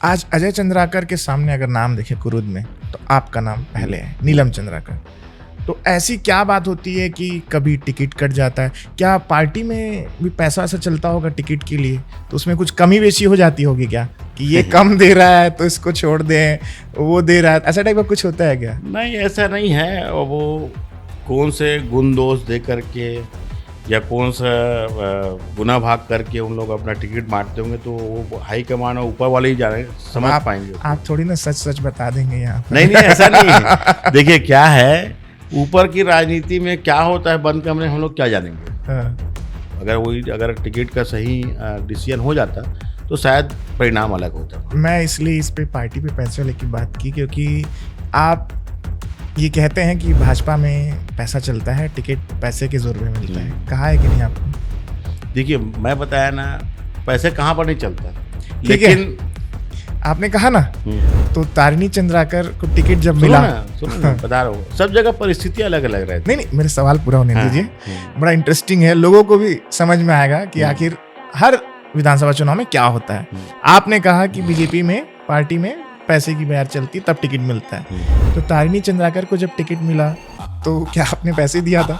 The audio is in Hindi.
आज अजय चंद्राकर के सामने अगर नाम देखे कुरुद में तो आपका नाम पहले है, नीलम चंद्राकर। तो ऐसी क्या बात होती है कि कभी टिकट कट जाता है? क्या पार्टी में भी पैसा ऐसा चलता होगा टिकट के लिए, तो उसमें कुछ कमी बेशी हो जाती होगी क्या कि ये कम दे रहा है तो इसको छोड़ दें, वो दे रहा है, ऐसा टाइप का कुछ होता है क्या? नहीं, ऐसा नहीं है। और वो कौन से गुण दोष दे करके या कौन सा गुना भाग करके उन लोग अपना टिकट बांटते होंगे, तो वो हाई कमान और ऊपर वाले ही जाने समझ पाएंगे। आप थोड़ी ना सच सच बता देंगे यहाँ पर। नहीं, ऐसा नहीं है। देखिए क्या है, ऊपर की राजनीति में क्या होता है बंद कमरे हम लोग क्या जानेंगे। हाँ। अगर टिकट का सही डिसीजन हो जाता तो शायद परिणाम अलग होता। मैं इसलिए इस पे पार्टी पे पैसे वाले की बात की क्योंकि आप ये कहते हैं कि भाजपा में पैसा चलता है, टिकट पैसे के जोर पे मिलता है। कहा है कि नहीं आपको? देखिए मैं बताया ना, पैसे कहाँ पर नहीं चलता, ठीक है। लेकिन आपने कहा ना, तो तारिणी चंद्राकर को टिकट जब सुनो मिला, ना, बता रहा हूँ, सब जगह परिस्थिति अलग अलग रहती है। नहीं मेरे सवाल पूरा होने हाँ, दीजिए। बड़ा इंटरेस्टिंग है, लोगों को भी समझ में आएगा कि आखिर हर विधानसभा चुनाव में क्या होता है। आपने कहा कि बीजेपी में पार्टी में पैसे की बयार चलती तब टिकट मिलता है, तो तारिणी चंद्राकर को जब टिकट मिला तो क्या आपने पैसे दिया था?